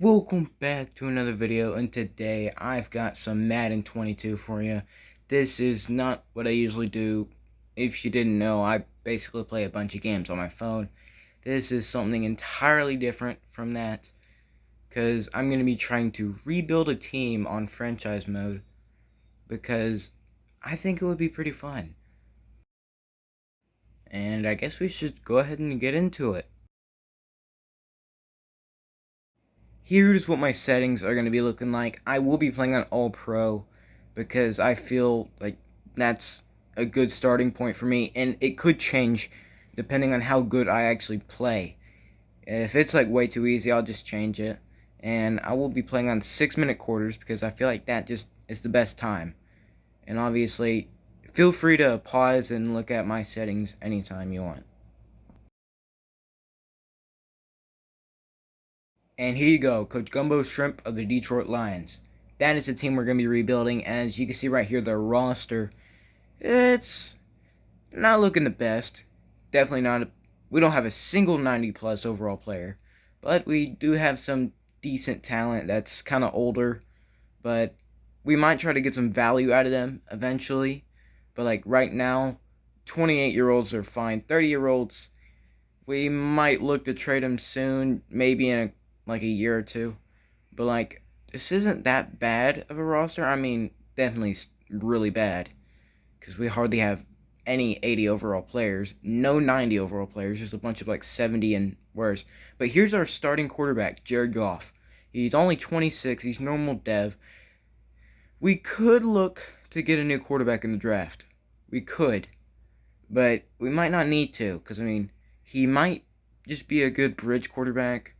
Welcome back to another video, and today I've got some Madden 22 for you. This is not what I usually do. If you didn't know, I basically play a bunch of games on my phone. This is something entirely different from that, because I'm going to be trying to rebuild a team on franchise mode, because I think it would be pretty fun. And I guess we should go ahead and get into it. Here's what my settings are going to be looking like. I will be playing on All Pro because I feel like that's a good starting point for me, and it could change depending on how good I actually play. If it's like way too easy, I'll just change it. And I will be playing on 6-minute quarters because I feel like that just is the best time. And obviously, feel free to pause and look at my settings anytime you want. And here you go, Coach Gumbo Shrimp of the Detroit Lions. That is the team we're going to be rebuilding. As you can see right here, the roster, it's not looking the best. Definitely not. We don't have a single 90-plus overall player. But we do have some decent talent that's kind of older. But we might try to get some value out of them eventually. But like right now, 28-year-olds are fine. 30-year-olds, we might look to trade them soon, maybe in like a year or two. But like, this isn't that bad of a roster. I mean, definitely really bad because we hardly have any 80 overall players, no 90 overall players, just a bunch of like 70 and worse. But here's our starting quarterback, Jared Goff. He's only 26. He's normal dev. We could look to get a new quarterback in the draft. We could, but we might not need to because I mean, he might just be a good bridge quarterback.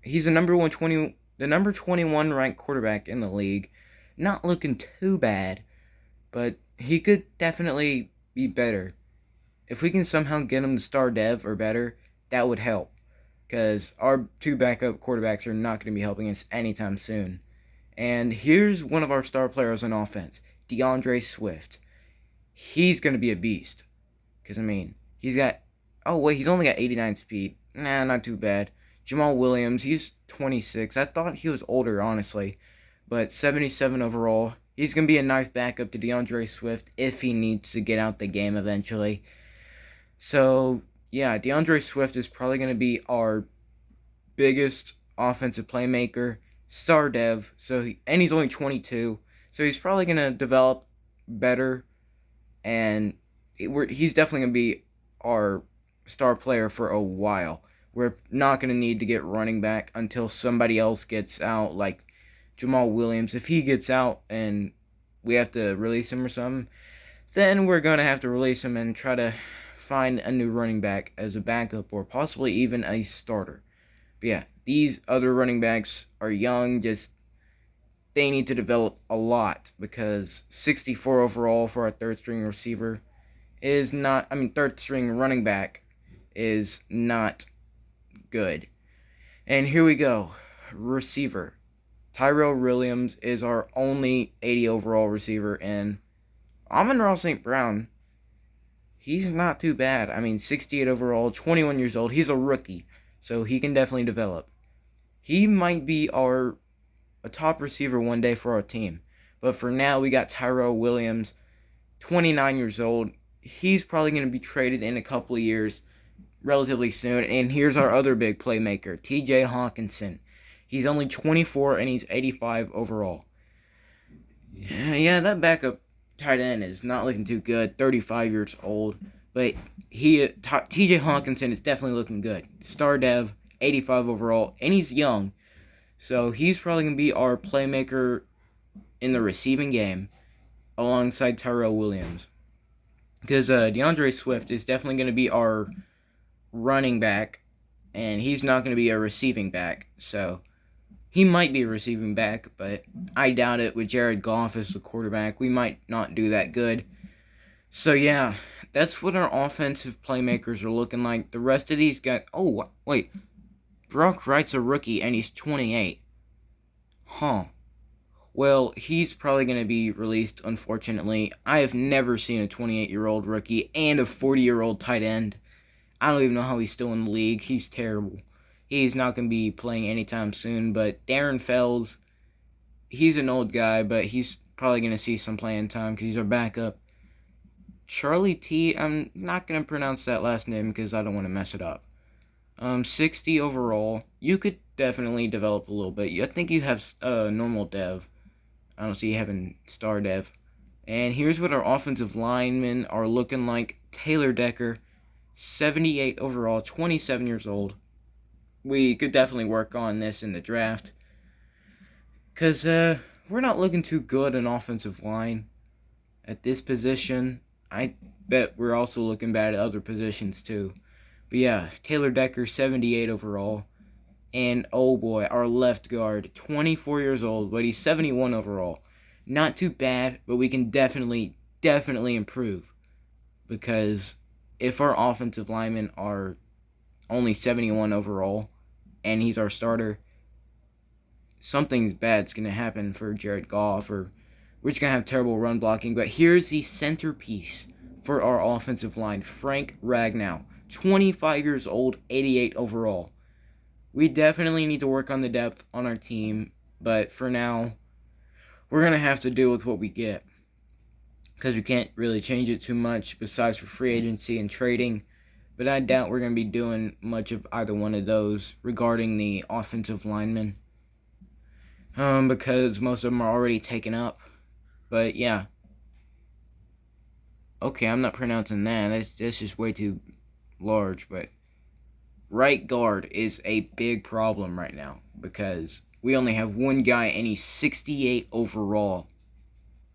He's the number 21 ranked quarterback in the league. Not looking too bad, but he could definitely be better. If we can somehow get him to star dev or better, that would help. Because our two backup quarterbacks are not going to be helping us anytime soon. And here's one of our star players on offense, DeAndre Swift. He's going to be a beast. Because, I mean, he's got... Oh, wait, he's only got 89 speed. Nah, not too bad. Jamal Williams, he's 26. I thought he was older, honestly. But 77 overall. He's going to be a nice backup to DeAndre Swift if he needs to get out the game eventually. So, yeah, DeAndre Swift is probably going to be our biggest offensive playmaker, star dev. And he's only 22. So he's probably going to develop better. And he's definitely going to be our star player for a while. We're not going to need to get running back until somebody else gets out, like Jamal Williams. If he gets out and we have to release him or something, then we're going to have to release him and try to find a new running back as a backup or possibly even a starter. But yeah, these other running backs are young, they need to develop a lot because 64 overall for our third string receiver is not, third string running back is not good. And here we go. Receiver. Tyrell Williams is our only 80 overall receiver, and Amon-Ra St. Brown, he's not too bad. 68 overall, 21 years old. He's a rookie, so he can definitely develop. He might be a top receiver one day for our team. But for now, we got Tyrell Williams, 29 years old. He's probably going to be traded in a couple of years, relatively soon. And here's our other big playmaker, TJ Hawkinson. He's only 24 and he's 85 overall. Yeah, that backup tight end is not looking too good. 35 years old, but TJ Hawkinson is definitely looking good. Star dev, 85 overall, and he's young, so he's probably gonna be our playmaker in the receiving game alongside Tyrell Williams. Because DeAndre Swift is definitely going to be our running back, and he's not going to be a receiving back. So he might be a receiving back, but I doubt it with Jared Goff as the quarterback. We might not do that good. So yeah, that's what our offensive playmakers are looking like. The rest of these guys... Oh, wait. Brock Wright's a rookie, and he's 28. Huh. Well, he's probably going to be released, unfortunately. I have never seen a 28-year-old rookie and a 40-year-old tight end. I don't even know how he's still in the league. He's terrible. He's not going to be playing anytime soon. But Darren Fells, he's an old guy, but he's probably going to see some playing time because he's our backup. Charlie T, I'm not going to pronounce that last name because I don't want to mess it up. 60 overall. You could definitely develop a little bit. I think you have normal dev. I don't see you having star dev. And here's what our offensive linemen are looking like. Taylor Decker, 78 overall, 27 years old. We could definitely work on this in the draft. Because we're not looking too good in offensive line at this position. I bet we're also looking bad at other positions too. But yeah, Taylor Decker, 78 overall. And oh boy, our left guard, 24 years old, but he's 71 overall. Not too bad, but we can definitely improve. Because if our offensive linemen are only 71 overall, and he's our starter, something's bad's going to happen for Jared Goff, or we're just going to have terrible run blocking. But here's the centerpiece for our offensive line, Frank Ragnow, 25 years old, 88 overall. We definitely need to work on the depth on our team, but for now, we're going to have to deal with what we get. Because we can't really change it too much besides for free agency and trading. But I doubt we're going to be doing much of either one of those regarding the offensive linemen. Because most of them are already taken up. But yeah. Okay, I'm not pronouncing that. That's just way too large. But right guard is a big problem right now. Because we only have one guy and he's 68 overall.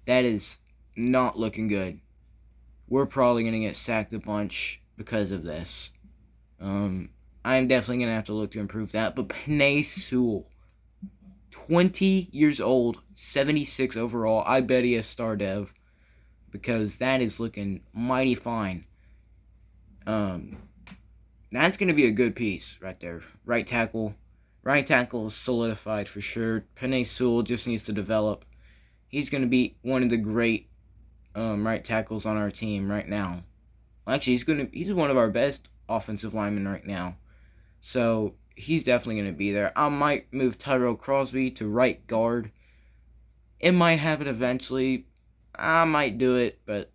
That is not looking good. We're probably going to get sacked a bunch because of this. I'm definitely going to have to look to improve that. But Panay Sewell, 20 years old, 76 overall. I bet he has star dev because that is looking mighty fine. That's going to be a good piece right there. Right tackle. Right tackle is solidified for sure. Panay Sewell just needs to develop. He's going to be one of the great right tackles on our team right now. Actually, he's one of our best offensive linemen right now. So he's definitely going to be there. I might move Tyrell Crosby to right guard. It might happen eventually. I might do it, but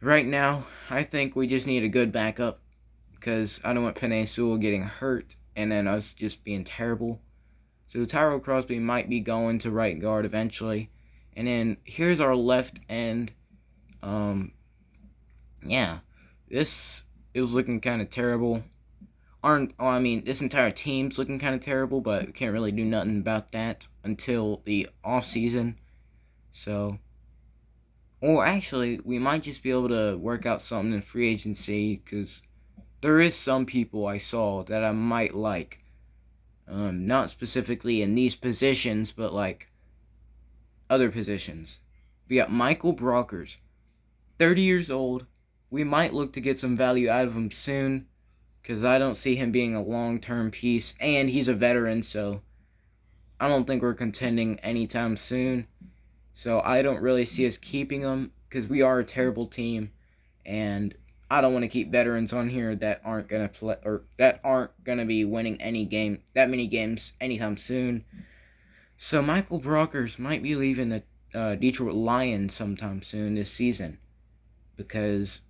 right now, I think we just need a good backup because I don't want Panay Sewell getting hurt and then us just being terrible. So Tyrell Crosby might be going to right guard eventually. And then here's our left end. Yeah, this is looking kind of terrible. This entire team's looking kind of terrible, but we can't really do nothing about that until the off season. So, or actually, we might just be able to work out something in free agency because there is some people I saw that I might like. Not specifically in these positions, but like other positions. We got Michael Brockers, 30 years old. We might look to get some value out of him soon because I don't see him being a long-term piece, and he's a veteran, so I don't think we're contending anytime soon. So I don't really see us keeping him because we are a terrible team, and I don't want to keep veterans on here that aren't gonna play or that aren't gonna be winning that many games anytime soon. So Michael Brockers might be leaving the Detroit Lions sometime soon this season because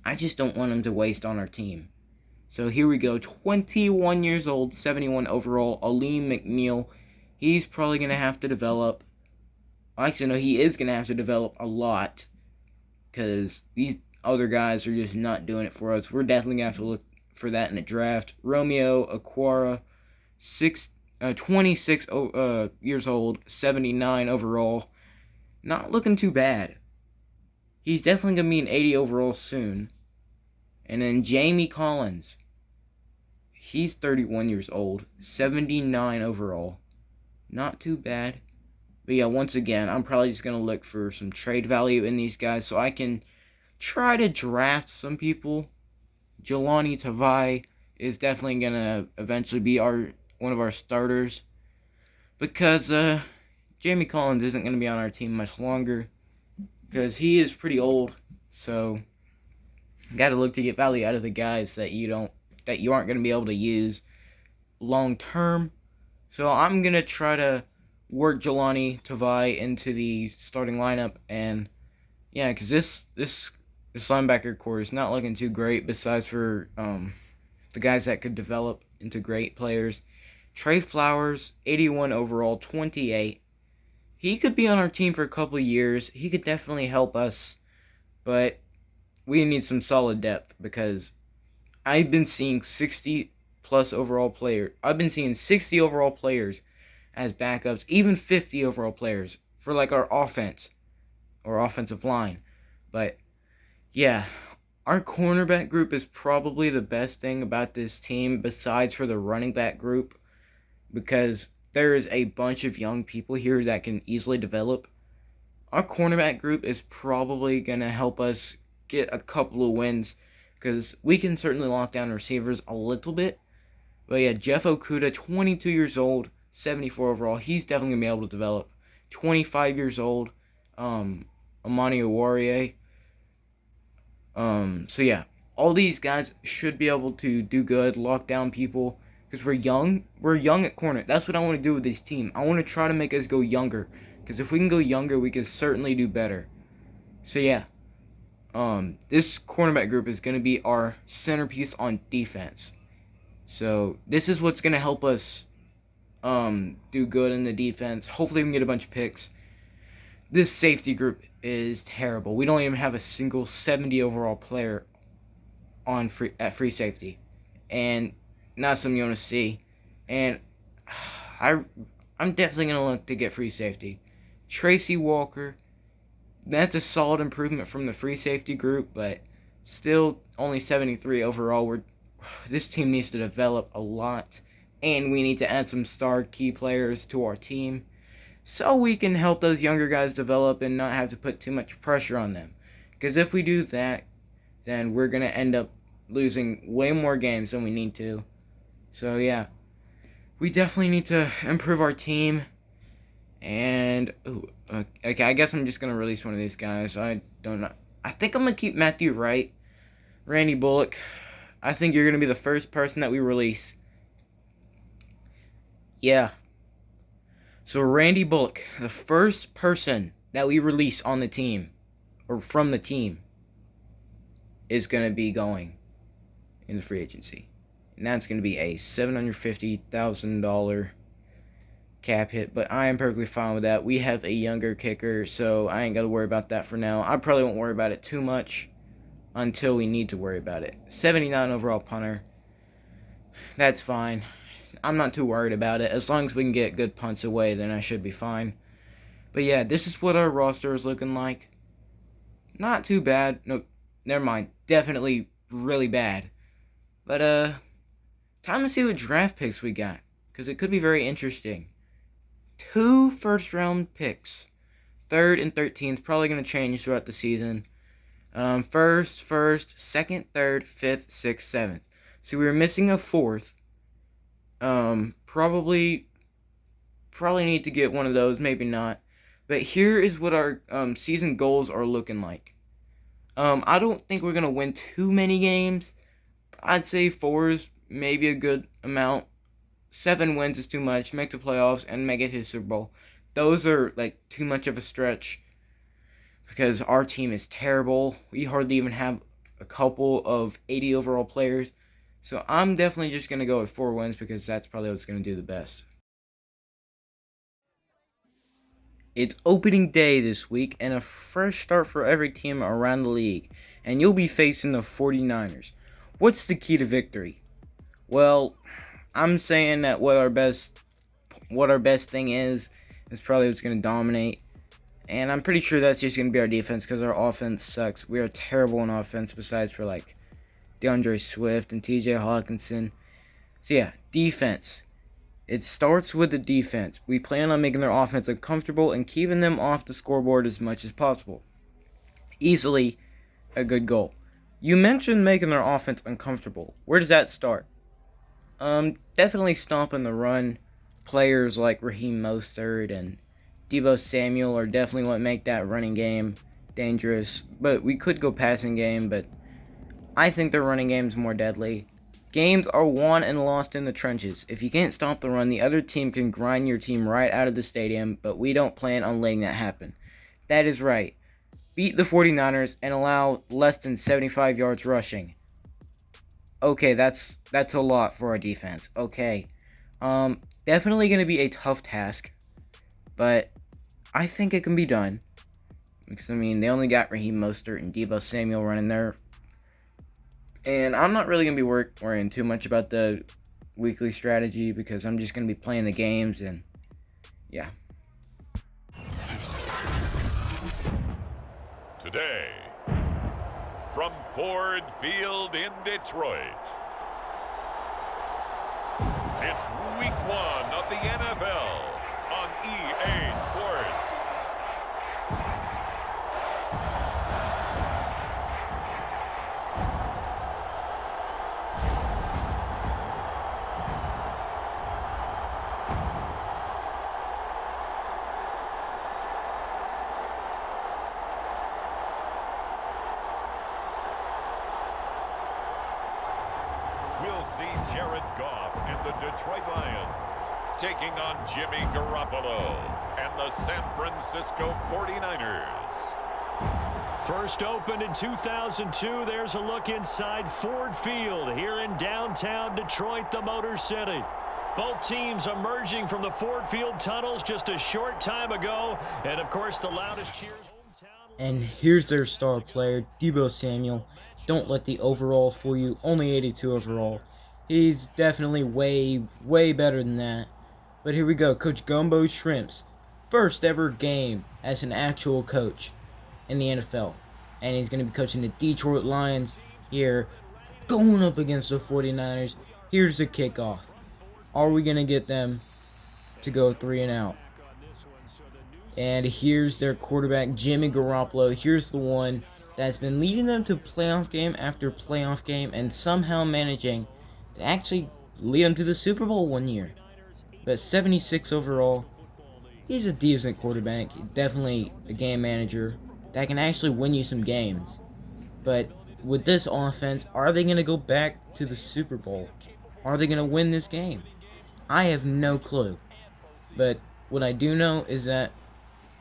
I just don't want him to waste on our team. So here we go. 21 years old, 71 overall. Aleem McNeil. He's probably going to have to develop. Actually, no, he is going to have to develop a lot. Because these other guys are just not doing it for us. We're definitely going to have to look for that in the draft. Romeo Aquara. 26 years old, 79 overall. Not looking too bad. He's definitely going to be an 80 overall soon. And then Jamie Collins. He's 31 years old, 79 overall. Not too bad. But yeah, once again, I'm probably just going to look for some trade value in these guys so I can try to draft some people. Jelani Tavai is definitely going to eventually be one of our starters. Because Jamie Collins isn't going to be on our team much longer. Because he is pretty old. So, got to look to get value out of the guys that you aren't going to be able to use long term. So I'm gonna try to work Jelani Tavai into the starting lineup, and yeah, because this linebacker core is not looking too great. Besides for the guys that could develop into great players, Trey Flowers, 81 overall, 28. He could be on our team for a couple of years. He could definitely help us, but we need some solid depth because I've been seeing 60 plus overall player. I've been seeing 60 overall players as backups, even 50 overall players for like our offense or offensive line. But yeah, our cornerback group is probably the best thing about this team besides for the running back group because there is a bunch of young people here that can easily develop. Our cornerback group is probably going to help us get a couple of wins because we can certainly lock down receivers a little bit. But yeah, Jeff Okuda, 22 years old, 74 overall. He's definitely going to be able to develop. 25 years old, Amani Owarie. So yeah, all these guys should be able to do good, lock down people, because we're young. We're young at corner. That's what I want to do with this team. I want to try to make us go younger, because if we can go younger, we can certainly do better. So yeah, this cornerback group is going to be our centerpiece on defense. So this is what's going to help us do good in the defense. Hopefully we can get a bunch of picks. This safety group is terrible. We don't even have a single 70 overall player on free safety, and not something you want to see. And I'm definitely gonna look to get free safety. Tracy Walker, that's a solid improvement from the free safety group, but still only 73 overall. This team needs to develop a lot, and we need to add some star key players to our team so we can help those younger guys develop and not have to put too much pressure on them. Because if we do that, then we're going to end up losing way more games than we need to. So yeah, we definitely need to improve our team. And, okay, I guess I'm just going to release one of these guys. I don't know. I think I'm going to keep Matthew Wright, Randy Bullock. I think you're going to be the first person that we release. Yeah. So Randy Bullock, the first person that we release on the team, or from the team, is going to be going in the free agency. And that's going to be a $750,000 cap hit, but I am perfectly fine with that. We have a younger kicker, so I ain't got to worry about that for now. I probably won't worry about it too much until we need to worry about it. 79 overall punter. That's fine. I'm not too worried about it. As long as we can get good punts away, then I should be fine. But yeah, this is what our roster is looking like. Not too bad. No, never mind. Definitely really bad. But, time to see what draft picks we got. Because it could be very interesting. 2 first-round picks. 3rd and 13th. Probably going to change throughout the season. First, 2nd, 3rd, 5th, 6th, 7th. So we were missing a 4th. Probably need to get one of those, maybe not. But here is what our season goals are looking like. I don't think we're gonna win too many games. I'd say 4 is maybe a good amount. 7 wins is too much. Make the playoffs and make it to the Super Bowl. Those are like too much of a stretch because our team is terrible. We hardly even have a couple of 80 overall players. So I'm definitely just going to go with 4 wins because that's probably what's going to do the best. It's opening day this week and a fresh start for every team around the league. And you'll be facing the 49ers. What's the key to victory? Well, I'm saying that what our best thing is probably what's going to dominate. And I'm pretty sure that's just going to be our defense because our offense sucks. We are terrible in offense besides for like DeAndre Swift and TJ Hawkinson. So yeah, defense. It starts with the defense. We plan on making their offense uncomfortable and keeping them off the scoreboard as much as possible. Easily a good goal. You mentioned making their offense uncomfortable. Where does that start? Definitely stomping the run. Players like Raheem Mostert and Deebo Samuel are definitely what make that running game dangerous. But we could go passing game, but I think their running game's more deadly. Games are won and lost in the trenches. If you can't stop the run, the other team can grind your team right out of the stadium, but we don't plan on letting that happen. That is right. Beat the 49ers and allow less than 75 yards rushing. Okay, that's a lot for our defense. Okay. Definitely going to be a tough task, but I think it can be done. Because, I mean, they only got Raheem Mostert and Deebo Samuel running there. And I'm not really going to be worrying too much about the weekly strategy because I'm just going to be playing the games and, yeah. Today, from Ford Field in Detroit, it's Week 1 of the NFL on EA Sports. We'll see Jared Goff and the Detroit Lions taking on Jimmy Garoppolo and the San Francisco 49ers. First opened in 2002, there's a look inside Ford Field here in downtown Detroit, the Motor City. Both teams emerging from the Ford Field tunnels just a short time ago, and of course the loudest cheers. And here's their star player, Deebo Samuel. Don't let the overall fool you, only 82 overall. He's definitely way better than that. But here we go, Coach Gumbo Shrimps. First ever game as an actual coach in the NFL. And he's going to be coaching the Detroit Lions here, going up against the 49ers. Here's the kickoff. Are we going to get them to go 3-and-out? And here's their quarterback, Jimmy Garoppolo. Here's the one that's been leading them to playoff game after playoff game and somehow managing to actually lead them to the Super Bowl one year. But 76 overall, he's a decent quarterback. Definitely a game manager that can actually win you some games. But with this offense, are they going to go back to the Super Bowl? Are they going to win this game? I have no clue. But what I do know is that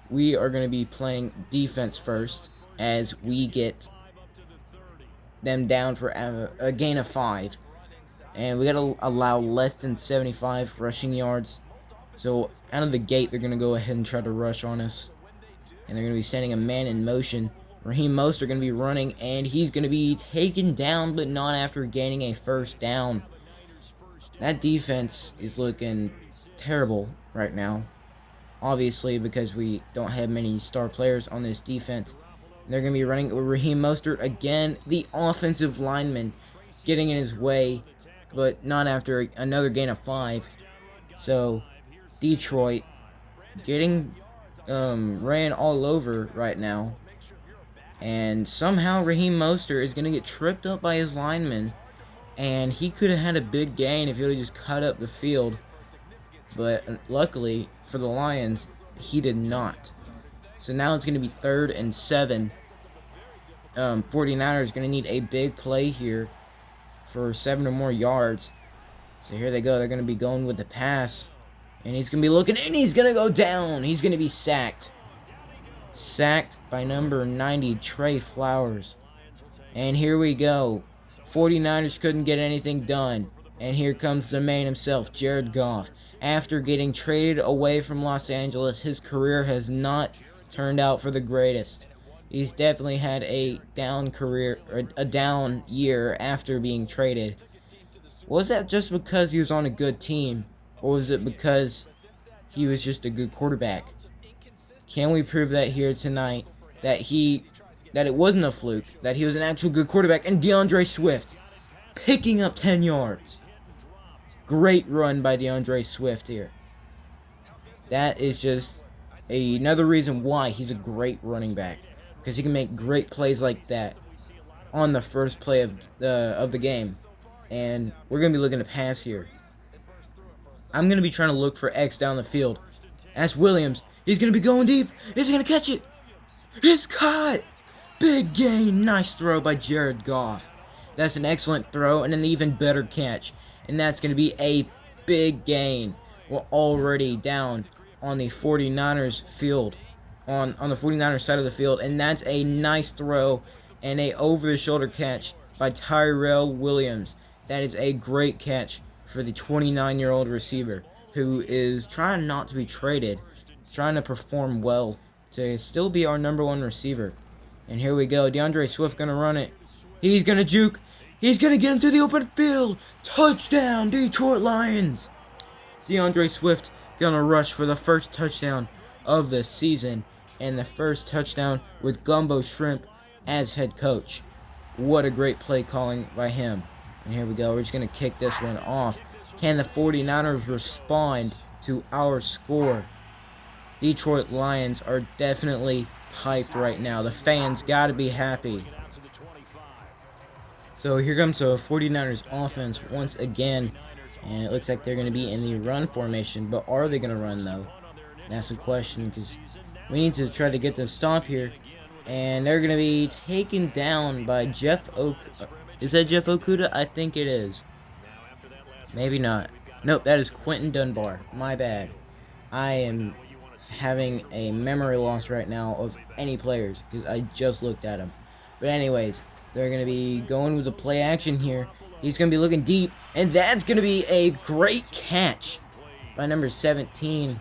we are going to be playing defense first as we get them down for a gain of 5. And we got to allow less than 75 rushing yards. So out of the gate, they're going to go ahead and try to rush on us. And they're going to be sending a man in motion. Raheem Mostert going to be running, and he's going to be taken down, but not after gaining a first down. That defense is looking terrible right now. Obviously, because we don't have many star players on this defense. They're going to be running with Raheem Mostert again. The offensive lineman getting in his way, but not after another gain of 5. So, Detroit getting ran all over right now. And somehow Raheem Mostert is going to get tripped up by his lineman. And he could have had a big gain if he would have just cut up the field. But luckily for the Lions, he did not. So now it's going to be 3rd and 7. 49ers going to need a big play here for 7 or more yards. So here they go. They're going to be going with the pass. And he's going to be looking, and he's going to go down. He's going to be sacked. Sacked by number 90, Trey Flowers. And here we go. 49ers couldn't get anything done. And here comes the man himself, Jared Goff. After getting traded away from Los Angeles, his career has not turned out for the greatest. He's definitely had a down career, or a down year after being traded. Was that just because he was on a good team? Or was it because he was just a good quarterback? Can we prove that here tonight? That it wasn't a fluke, that he was an actual good quarterback. And DeAndre Swift picking up 10 yards. Great run by DeAndre Swift here. That is just another reason why he's a great running back, because he can make great plays like that on the first play of the game. And we're going to be looking to pass here. I'm going to be trying to look for X down the field. That's Williams. He's going to be going deep. Is he going to catch it? It's caught. Big gain. Nice throw by Jared Goff. That's an excellent throw and an even better catch. And that's going to be a big gain. We're already down on the 49ers field, on the 49ers side of the field. And that's a nice throw and a over-the-shoulder catch by Tyrell Williams. That is a great catch for the 29-year-old receiver who is trying not to be traded. He's trying to perform well to still be our #1 receiver. And here we go. DeAndre Swift going to run it. He's going to juke. He's going to get into the open field. Touchdown, Detroit Lions. DeAndre Swift going to rush for the first touchdown of the season. And the first touchdown with Gumbo Shrimp as head coach. What a great play calling by him. And here we go. We're just going to kick this one off. Can the 49ers respond to our score? Detroit Lions are definitely hyped right now. The fans got to be happy. So here comes the 49ers offense once again. And it looks like they're going to be in the run formation. But are they going to run, though? That's the question, because we need to try to get them stop here. And they're going to be taken down by Jeff Okuda. Is that Jeff Okuda? I think it is. Maybe not. Nope, that is Quentin Dunbar. My bad. I am having a memory loss right now of any players because I just looked at them. But anyways, they're going to be going with the play action here. He's going to be looking deep, and that's going to be a great catch by number 17.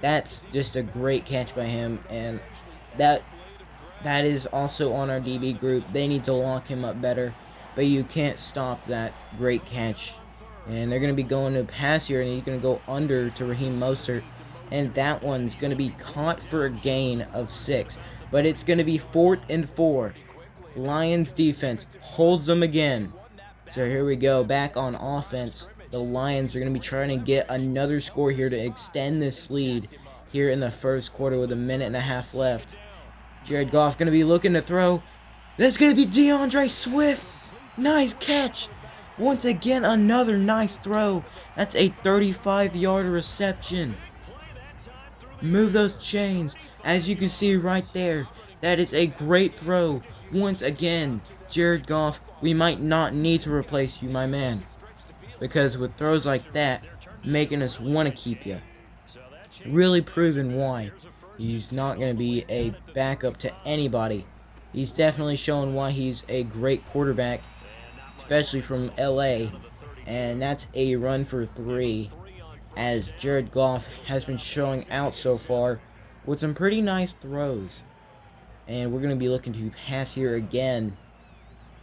That's just a great catch by him, and that is also on our DB group. They need to lock him up better, but you can't stop that great catch. And they're going to be going to pass here, and he's going to go under to Raheem Mostert. And that one's going to be caught for a gain of 6. But it's going to be 4th and 4. Lions defense holds them again. So here we go, back on offense. The Lions are going to be trying to get another score here to extend this lead here in the first quarter with 1.5 minutes left. Jared Goff going to be looking to throw. That's going to be DeAndre Swift. Nice catch. Once again, another nice throw. That's a 35-yard reception. Move those chains. As you can see right there, that is a great throw. Once again, Jared Goff, we might not need to replace you, my man. Because with throws like that, making us want to keep you. Really proving why he's not going to be a backup to anybody. He's definitely shown why he's a great quarterback, especially from LA. And that's a run for 3, as Jared Goff has been showing out so far with some pretty nice throws. And we're going to be looking to pass here again.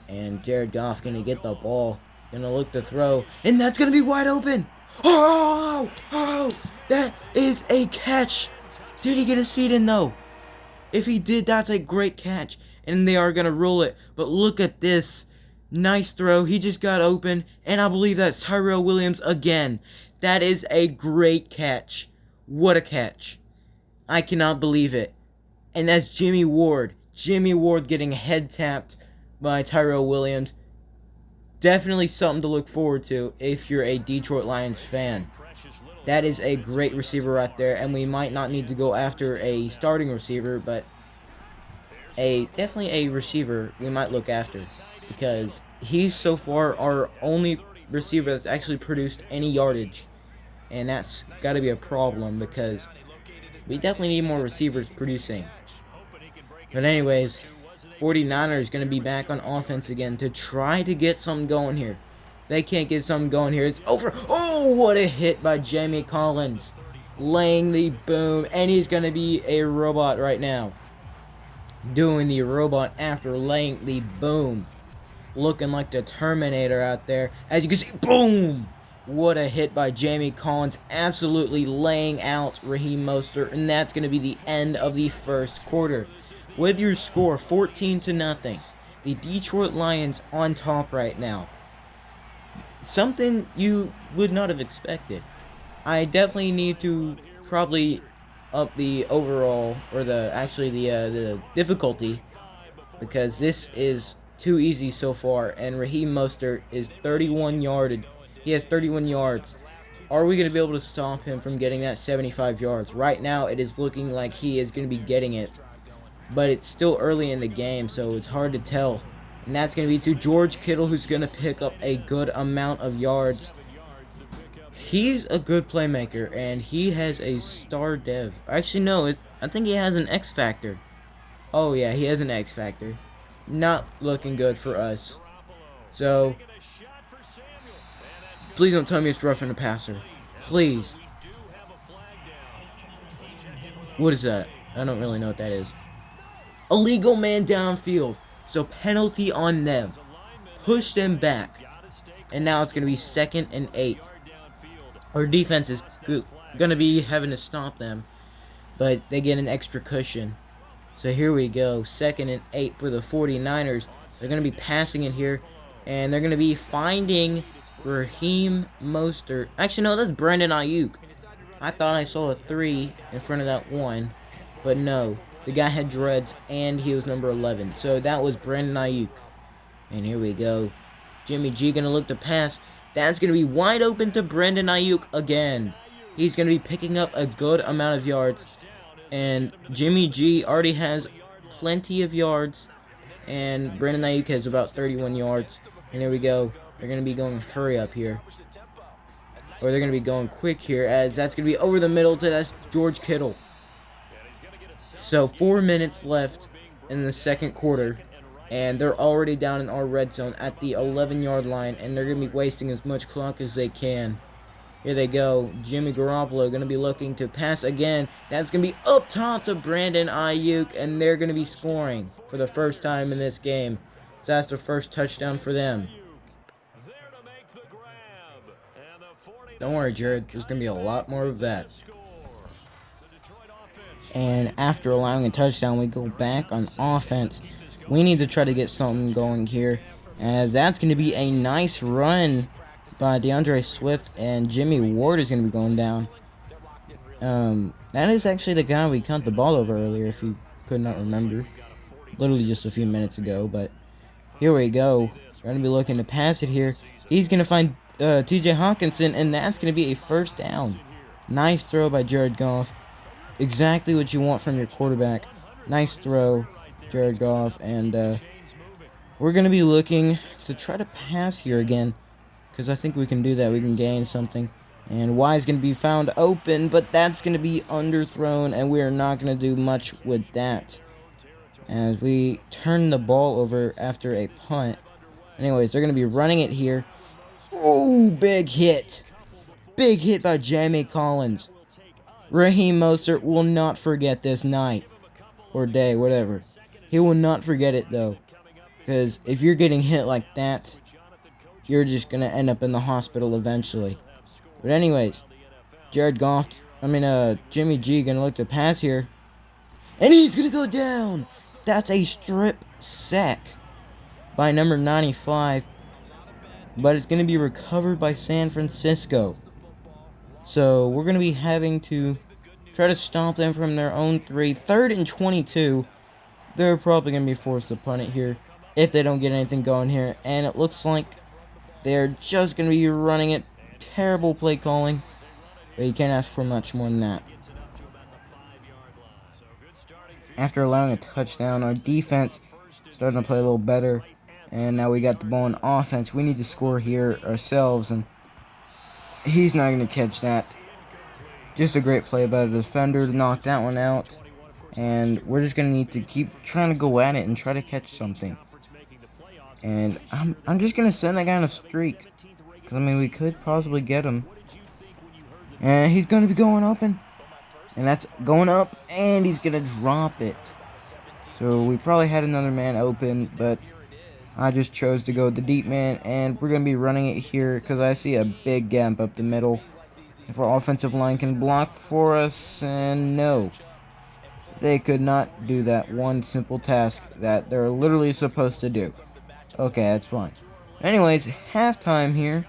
And Jared Goff going to get the ball. Going to look to throw. And that's going to be wide open. Oh! That is a catch. Did he get his feet in, though? If he did, that's a great catch. And they are going to rule it. But look at this. Nice throw. He just got open. And I believe that's Tyrell Williams again. That is a great catch. What a catch. I cannot believe it. And that's Jimmy Ward. Jimmy Ward getting head tapped by Tyrell Williams. Definitely something to look forward to if you're a Detroit Lions fan. That is a great receiver right there. And we might not need to go after a starting receiver, but definitely a receiver we might look after. Because he's so far our only receiver that's actually produced any yardage. And that's got to be a problem because we definitely need more receivers producing. But anyways, 49ers going to be back on offense again to try to get something going here. If they can't get something going here, it's over. Oh, what a hit by Jamie Collins. Laying the boom. And he's going to be a robot right now. Doing the robot after laying the boom. Looking like the Terminator out there. As you can see, boom! What a hit by Jamie Collins. Absolutely laying out Raheem Mostert. And that's going to be the end of the first quarter. With your score 14-0. The Detroit Lions on top right now. Something you would not have expected. I definitely need to probably up the overall, or the difficulty. Because this is too easy so far. And Raheem Mostert is 31 yarded. He has 31 yards. Are we going to be able to stop him from getting that 75 yards? Right now, it is looking like he is going to be getting it. But it's still early in the game, so it's hard to tell. And that's going to be to George Kittle, who's going to pick up a good amount of yards. He's a good playmaker, and he has a star dev. Actually, no, I think he has an X Factor. Oh, yeah, he has an X Factor. Not looking good for us. So, please don't tell me it's roughing the passer. Please. What is that? I don't really know what that is. Illegal man downfield. So, penalty on them. Push them back. And now it's going to be 2nd and 8. Our defense is going to be having to stop them. But they get an extra cushion. So here we go. 2nd and 8 for the 49ers. They're going to be passing it here. And they're going to be finding Raheem Mostert. Actually, no, that's Brandon Ayuk. I thought I saw a 3 in front of that 1. But no. The guy had dreads and he was number 11. So that was Brandon Ayuk. And here we go. Jimmy G going to look to pass. That's going to be wide open to Brandon Ayuk again. He's going to be picking up a good amount of yards. And Jimmy G already has plenty of yards. And Brandon Ayuk has about 31 yards. And here we go. They're going to be going hurry up here. Or they're going to be going quick here, as that's going to be over the middle to that's George Kittle. So 4 minutes left in the second quarter. And they're already down in our red zone at the 11-yard line. And they're going to be wasting as much clock as they can. Here they go. Jimmy Garoppolo going to be looking to pass again. That's going to be up top to Brandon Ayuk. And they're going to be scoring for the first time in this game. So that's the first touchdown for them. Don't worry, Jared. There's going to be a lot more of that. And after allowing a touchdown, we go back on offense. We need to try to get something going here, as that's going to be a nice run by DeAndre Swift, and Jimmy Ward is going to be going down. That is actually the guy we caught the ball over earlier, if you could not remember. Literally just a few minutes ago, but here we go. We're going to be looking to pass it here. He's going to find TJ Hawkinson, and that's going to be a first down. Nice throw by Jared Goff. Exactly what you want from your quarterback. Nice throw, Jared Goff, and we're going to be looking to try to pass here again, because I think we can do that. We can gain something. And Y is going to be found open, but that's going to be underthrown, and we are not going to do much with that, as we turn the ball over after a punt. Anyways, they're going to be running it here. Oh, big hit. Big hit by Jamie Collins. Raheem Mostert will not forget this night. Or day, whatever. He will not forget it, though. Because if you're getting hit like that, you're just going to end up in the hospital eventually. But anyways, Jimmy G going to look to pass here. And he's going to go down. That's a strip sack by number 95. But it's going to be recovered by San Francisco. So we're going to be having to try to stop them from their own 3. 3rd and 22. They're probably going to be forced to punt it here if they don't get anything going here. And it looks like they're just going to be running it. Terrible play calling. But you can't ask for much more than that. After allowing a touchdown, our defense starting to play a little better. And now we got the ball in offense. We need to score here ourselves. And he's not going to catch that. Just a great play by the defender to knock that one out. And we're just going to need to keep trying to go at it and try to catch something. And I'm just going to send that guy on a streak. Because, I mean, we could possibly get him. And he's going to be going open. And that's going up. And he's going to drop it. So we probably had another man open. But I just chose to go with the deep man. And we're going to be running it here because I see a big gap up the middle. If our offensive line can block for us, and no. They could not do that one simple task that they're literally supposed to do. Okay, that's fine. Anyways, halftime here.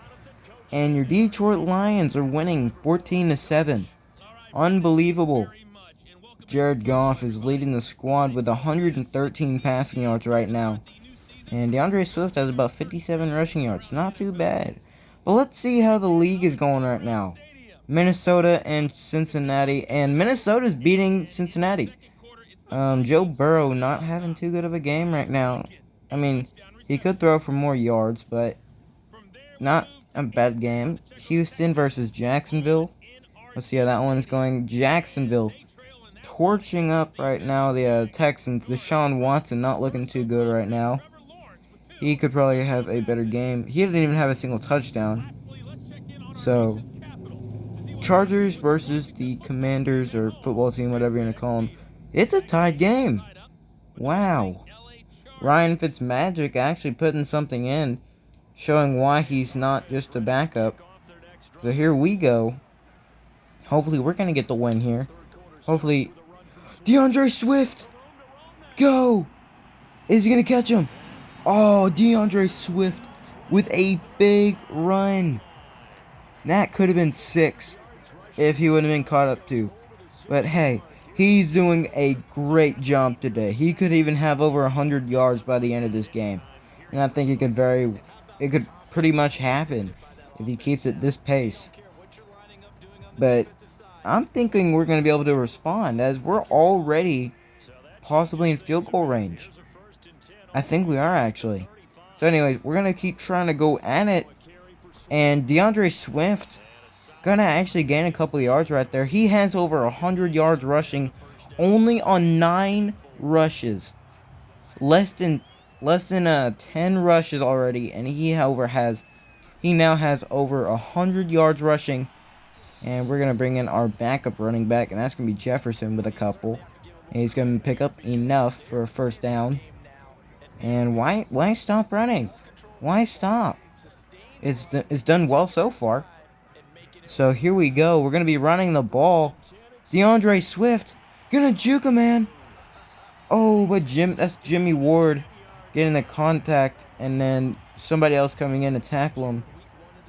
And your Detroit Lions are winning 14-7. Unbelievable. Jared Goff is leading the squad with 113 passing yards right now. And DeAndre Swift has about 57 rushing yards. Not too bad. But let's see how the league is going right now. Minnesota and Cincinnati. And Minnesota's beating Cincinnati. Joe Burrow not having too good of a game right now. I mean, He could throw for more yards, but not a bad game. Houston versus Jacksonville. Let's see how that one's going. Jacksonville torching up right now the Texans. Deshaun Watson not looking too good right now. He could probably have a better game. He didn't even have a single touchdown. So, Chargers versus the Commanders or football team, whatever you want to call them. It's a tied game. Wow. Ryan Fitzmagic actually putting something in, showing why he's not just a backup. So here we go. Hopefully we're going to get the win here. Hopefully. DeAndre Swift. Go. Is he going to catch him? Oh, DeAndre Swift with a big run. That could have been 6 if he would have been caught up to. But hey, he's doing a great job today. He could even have over 100 yards by the end of this game. And I think it could pretty much happen if he keeps at this pace. But I'm thinking we're going to be able to respond as we're already possibly in field goal range. I think we are actually. So anyways, we're going to keep trying to go at it. And DeAndre Swift gonna actually gain a couple yards right there. He has over 100 yards rushing only on 9 rushes. Less than 10 rushes already, and he now has over 100 yards rushing. And we're gonna bring in our backup running back, and that's gonna be Jefferson with a couple. And he's gonna pick up enough for a first down. And why stop running? Why stop? It's done well so far. So here we go. We're going to be running the ball. DeAndre Swift gonna juke a man. Oh, but that's Jimmy Ward getting the contact, and then somebody else coming in to tackle him.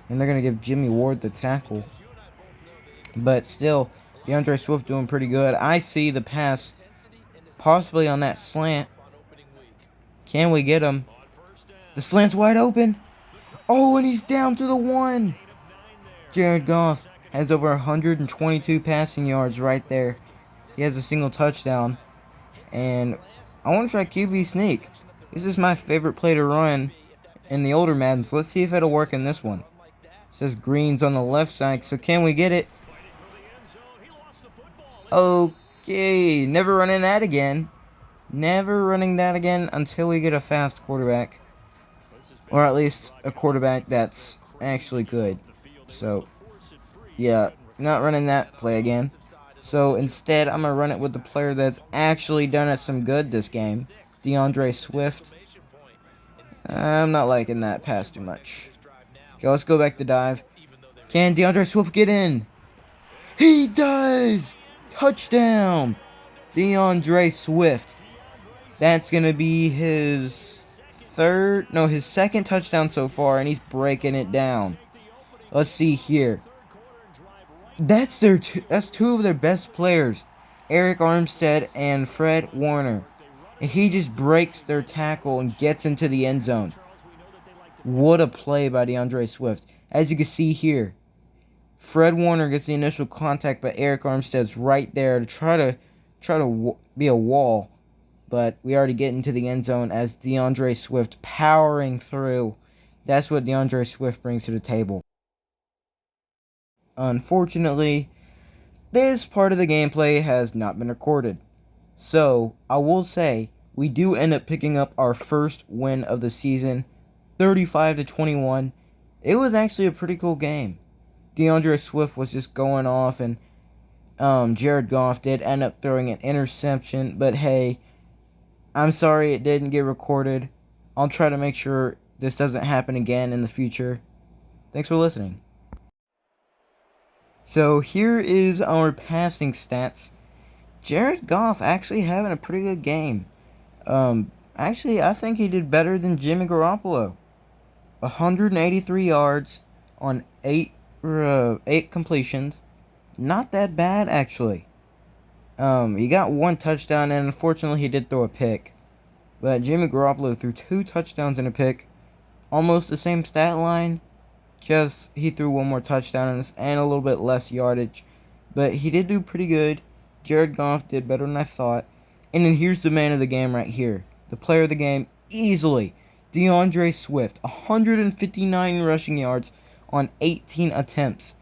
And they're going to give Jimmy Ward the tackle. But still, DeAndre Swift doing pretty good. I see the pass possibly on that slant. Can we get him? The slant's wide open. Oh, and he's down to the 1. Jared Goff has over 122 passing yards right there. He has a single touchdown. And I want to try QB sneak. This is my favorite play to run in the older Maddens. Let's see if it'll work in this one. It says Green's on the left side, so can we get it? Okay, never running that again. Never running that again until we get a fast quarterback. Or at least a quarterback that's actually good. So, yeah, not running that play again. So instead, I'm going to run it with the player that's actually done us some good this game. DeAndre Swift. I'm not liking that pass too much. Okay, let's go back to dive. Can DeAndre Swift get in? He does! Touchdown! DeAndre Swift. That's going to be his second touchdown so far, and he's breaking it down. Let's see here. That's two of their best players, Eric Armstead and Fred Warner. And he just breaks their tackle and gets into the end zone. What a play by DeAndre Swift. As you can see here, Fred Warner gets the initial contact, but Eric Armstead's right there to try to be a wall. But we already get into the end zone as DeAndre Swift powering through. That's what DeAndre Swift brings to the table. Unfortunately, this part of the gameplay has not been recorded. So, I will say, we do end up picking up our first win of the season, 35-21. It was actually a pretty cool game. DeAndre Swift was just going off, and Jared Goff did end up throwing an interception. But hey, I'm sorry it didn't get recorded. I'll try to make sure this doesn't happen again in the future. Thanks for listening. So here is our passing stats. Jared Goff actually having a pretty good game. Actually, I think he did better than Jimmy Garoppolo. 183 yards on 8 completions. Not that bad, actually. He got 1 touchdown, and unfortunately he did throw a pick. But Jimmy Garoppolo threw 2 touchdowns and a pick. Almost the same stat line. Just he threw 1 more touchdown and a little bit less yardage. But he did do pretty good. Jared Goff did better than I thought. And then here's the man of the game right here. The player of the game, easily. DeAndre Swift, 159 rushing yards on 18 attempts.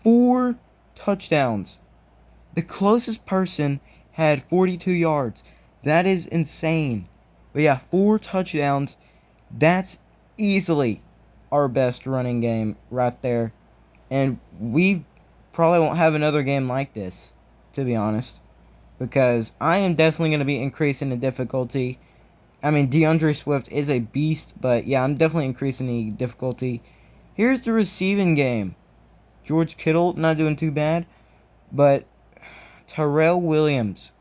4 touchdowns. The closest person had 42 yards. That is insane. But yeah, 4 touchdowns. That's easily our best running game right there. And we probably won't have another game like this, to be honest. Because I am definitely going to be increasing the difficulty. I mean, DeAndre Swift is a beast, but yeah, I'm definitely increasing the difficulty. Here's the receiving game. George Kittle, not doing too bad. But Terrell Williams,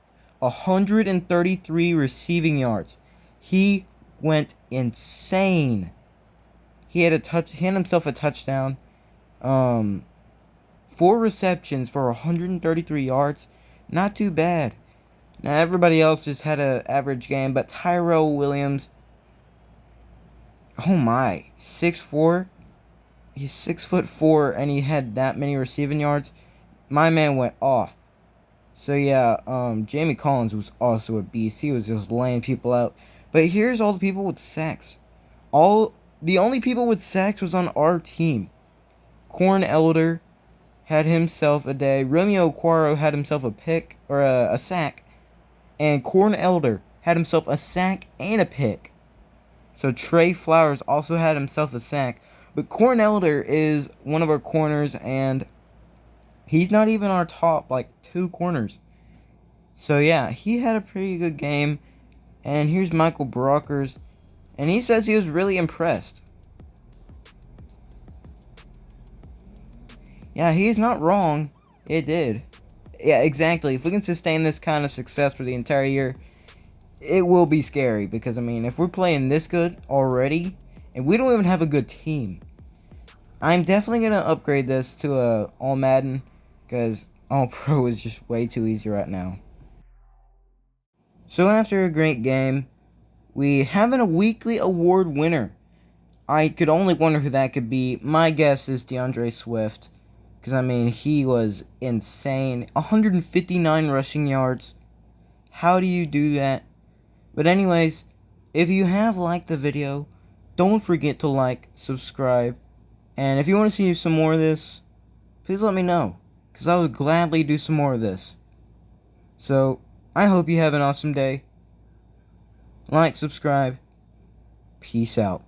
133 receiving yards. He went insane. He had himself a touchdown. 4 receptions for 133 yards. Not too bad. Now everybody else just had an average game, but Tyrell Williams, oh my, 6'4". He's 6'4", and he had that many receiving yards. My man went off. So yeah, Jamie Collins was also a beast. He was just laying people out. But here's all the people with sacks. The only people with sacks was on our team. Corn Elder had himself a day. Romeo Quaro had himself a pick or a sack, and Corn Elder had himself a sack and a pick. So Trey Flowers also had himself a sack. But Corn Elder is one of our corners, and he's not even our top, 2 corners. So yeah, he had a pretty good game. And here's Michael Brockers, and he says he was really impressed. Yeah, he's not wrong. It did. Yeah, exactly. If we can sustain this kind of success for the entire year, it will be scary. Because, I mean, if we're playing this good already, and we don't even have a good team, I'm definitely going to upgrade this to a All Madden. Because All Pro is just way too easy right now. So after a great game, we have a weekly award winner. I could only wonder who that could be. My guess is DeAndre Swift. Because, I mean, he was insane. 159 rushing yards. How do you do that? But anyways, if you have liked the video, don't forget to like, subscribe. And if you want to see some more of this, please let me know. Because I would gladly do some more of this. So, I hope you have an awesome day. Like, subscribe. Peace out.